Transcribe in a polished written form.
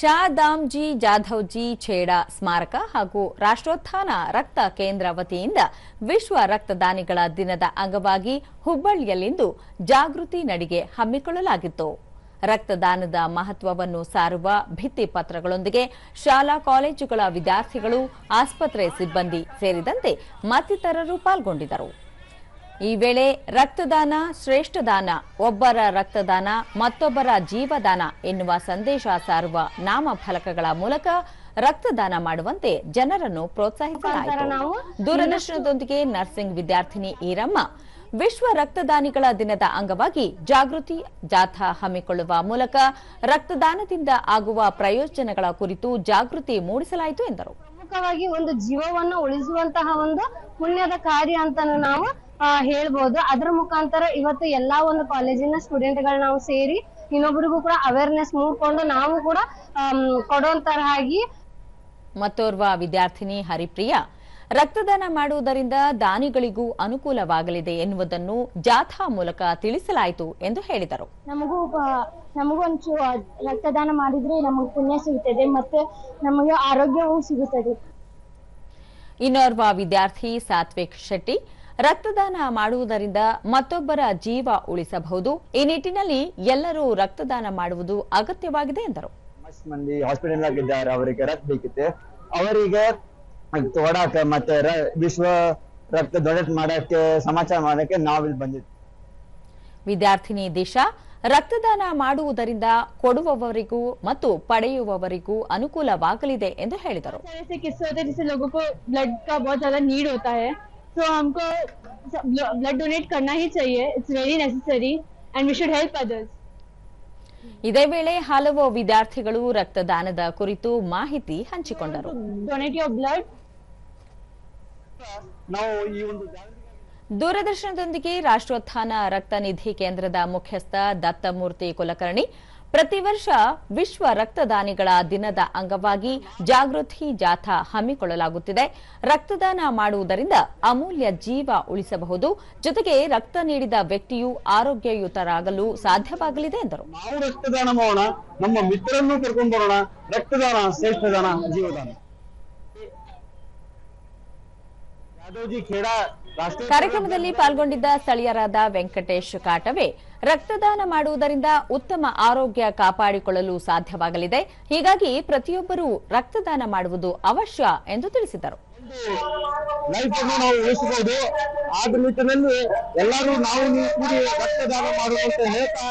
ಶಾದಾಮ್ಜಿ ಜಾಧವ್ಜಿ ಛೇಡಾ ಸ್ಮಾರಕ ಹಾಗೂ ರಾಷ್ಟ್ರೋತ್ಥಾನ ರಕ್ತ ಕೇಂದ್ರ ವತಿಯಿಂದ ವಿಶ್ವ ರಕ್ತದಾನಿಗಳ ದಿನದ ಅಂಗವಾಗಿ ಹುಬ್ಬಳ್ಳಿಯಲ್ಲಿಂದು ಜಾಗೃತಿ ನಡಿಗೆ ಹಮ್ಮಿಕೊಳ್ಳಲಾಗಿತ್ತು. ರಕ್ತದಾನದ ಮಹತ್ವವನ್ನು ಸಾರುವ ಭಿತ್ತಿಪತ್ರಗಳೊಂದಿಗೆ ಶಾಲಾ ಕಾಲೇಜುಗಳ ವಿದ್ಯಾರ್ಥಿಗಳು, ಆಸ್ಪತ್ರೆ ಸಿಬ್ಬಂದಿ ಸೇರಿದಂತೆ ಮತ್ತಿತರರು ಪಾಲ್ಗೊಂಡಿದ್ದರು. ಈ ವೇಳೆ ರಕ್ತದಾನ ಶ್ರೇಷ್ಠ ದಾನ, ಒಬ್ಬರ ರಕ್ತದಾನ ಮತ್ತೊಬ್ಬರ ಜೀವದಾನ ಎನ್ನುವ ಸಂದೇಶ ಸಾರುವ ನಾಮಫಲಕಗಳ ಮೂಲಕ ರಕ್ತದಾನ ಮಾಡುವಂತೆ ಜನರನ್ನು ಪ್ರೋತ್ಸಾಹಿಸಲಾಯಿತು. ದೂರದರ್ಶನದೊಂದಿಗೆ ನರ್ಸಿಂಗ್ ವಿದ್ಯಾರ್ಥಿನಿ ಈರಮ್ಮ ವಿಶ್ವ ರಕ್ತದಾನಿಗಳ ದಿನದ ಅಂಗವಾಗಿ ಜಾಗೃತಿ ಜಾಥಾ ಹಮ್ಮಿಕೊಳ್ಳುವ ಮೂಲಕ ರಕ್ತದಾನದಿಂದ ಆಗುವ ಪ್ರಯೋಜನಗಳ ಕುರಿತು ಜಾಗೃತಿ ಮೂಡಿಸಲಾಯಿತು ಎಂದರು. ಪ್ರಮುಖವಾಗಿ ಒಂದು ಜೀವವನ್ನು ಉಳಿಸುವಂತಹ ಒಂದು ಪುಣ್ಯದ ಕಾರ್ಯ ಅಂತ ನಾವು ಹೇಳ್ಬೋದು. ಅದರ ಮುಖಾಂತರ ಇವತ್ತು ಎಲ್ಲಾ ಒಂದು ಕಾಲೇಜಿನ ಸ್ಟೂಡೆಂಟ್ ಗಳು ನಾವು ಸೇರಿ ಇನ್ನೊಬ್ಬರಿಗೂ ಕೂಡ ಅವೇರ್ನೆಸ್ ಮೂಡ್ಕೊಂಡು ನಾವು ಕೂಡ ಕೊಡುವಂತರಾಗಿ. ಮತ್ತೋರ್ವ ವಿದ್ಯಾರ್ಥಿನಿ ಹರಿಪ್ರಿಯಾ ರಕ್ತದಾನ ಮಾಡುವುದರಿಂದ ದಾನಿಗಳಿಗೂ ಅನುಕೂಲವಾಗಲಿದೆ ಎನ್ನುವುದನ್ನು ಜಾಥಾ ಮೂಲಕ ತಿಳಿಸಲಾಯಿತು ಎಂದು ಹೇಳಿದರು. ನಮಗೂ ಒಂಚೂರು ರಕ್ತದಾನ ಮಾಡಿದ್ರೆ ನಮಗೆ ಪುಣ್ಯ ಸಿಗುತ್ತದೆ ಮತ್ತೆ ನಮಗೆ ಆರೋಗ್ಯವೂ ಸಿಗುತ್ತದೆ. ಇನ್ನೋರ್ವ ವಿದ್ಯಾರ್ಥಿ ಸಾತ್ವಿಕ್ ಶೆಟ್ಟಿ ರಕ್ತದಾನ ಮಾಡುವುದರಿಂದ ಮತ್ತೊಬ್ಬರ ಜೀವ ಉಳಿಸಬಹುದು. ಈ ನಿಟ್ಟಿನಲ್ಲಿ ಎಲ್ಲರೂ ರಕ್ತದಾನ ಮಾಡುವುದು ಅಗತ್ಯವಾಗಿದೆ ಎಂದರು. ಮಂದಿ ಹಾಸ್ಪಿಟಲ್ ಆಗಿದ್ದಾರೆ, ಅವರಿಗೆ ರಕ್ತ ಬೇಕಿತ್ತು, ಅವರಿಗೆ ತೊಡಾಕ ಮತ್ತೆ ವಿಶ್ವ ರಕ್ತ ಡೊನೇಟ್ ಮಾಡಕ್ಕೆ ಸಮಾಚಾರ ಮಾಡಕ್ಕೆ ನಾವಿಲ್ಲಿ ಬಂದಿದ್ವಿ. ವಿದ್ಯಾರ್ಥಿನಿ ದಿಶಾ ರಕ್ತದಾನ ಮಾಡುವುದರಿಂದ ಕೊಡುವವರಿಗೂ ಮತ್ತು ಪಡೆಯುವವರಿಗೂ ಅನುಕೂಲವಾಗಲಿದೆ ಎಂದು ಹೇಳಿದರು. तो हमको ब्लड डोनेट करना ही चाहिए. It's very necessary and we should help others. ಇದೇ ವೇಳೆ ಹಲವು ವಿದ್ಯಾರ್ಥಿಗಳು ರಕ್ತದಾನದ ಕುರಿತು ಮಾಹಿತಿ ಹಂಚಿಕೊಂಡರು. Donate your blood. ದೂರದರ್ಶನದೊಂದಿಗೆ ರಾಷ್ಟ್ರೋತ್ಥಾನ ರಕ್ತ ನಿಧಿ ಕೇಂದ್ರದ ಮುಖ್ಯಸ್ಥ ದತ್ತಮೂರ್ತಿ ಕುಲಕರ್ಣಿ ಪ್ರತಿ ವರ್ಷ ವಿಶ್ವ ರಕ್ತದಾನಿಗಳ ದಿನದ ಅಂಗವಾಗಿ ಜಾಗೃತಿ ಜಾಥಾ ಹಮ್ಮಿಕೊಳ್ಳಲಾಗುತ್ತಿದೆ. ರಕ್ತದಾನ ಮಾಡುವುದರಿಂದ ಅಮೂಲ್ಯ ಜೀವ ಉಳಿಸಬಹುದು, ಜೊತೆಗೆ ರಕ್ತ ನೀಡಿದ ವ್ಯಕ್ತಿಯು ಆರೋಗ್ಯಯುತರಾಗಲು ಸಾಧ್ಯವಾಗಲಿದೆ ಎಂದರು. ನಾವು ರಕ್ತದಾನ ಮಾಡೋಣ, ನಮ್ಮ ಮಿತ್ರರನ್ನು ಕರ್ಕೊಂಡು ಬರೋಣ. ರಕ್ತದಾನ ಶ್ರೇಷ್ಠ ದಾನ, ಜೀವದಾನ. ಕಾರ್ಯಕ್ರಮದಲ್ಲಿ ಪಾಲ್ಗೊಂಡಿದ್ದ ಸ್ಥಳೀಯರಾದ ವೆಂಕಟೇಶ್ ಕಾಟವೆ ರಕ್ತದಾನ ಮಾಡುವುದರಿಂದ ಉತ್ತಮ ಆರೋಗ್ಯ ಕಾಪಾಡಿಕೊಳ್ಳಲು ಸಾಧ್ಯವಾಗಲಿದೆ, ಹೀಗಾಗಿ ಪ್ರತಿಯೊಬ್ಬರೂ ರಕ್ತದಾನ ಮಾಡುವುದು ಅವಶ್ಯ ಎಂದು ತಿಳಿಸಿದರು. ಲೈಫ್ ಅನ್ನು ನಾವು ಉಳಿಸಬಹುದು, ಆದ ನಿಟ್ಟಿನಲ್ಲಿ ಎಲ್ಲರೂ ನಾವು ಕೂಡಿ ರಕ್ತದಾನ ಮಾಡುವಂತ ಹೇಳ್ತಾ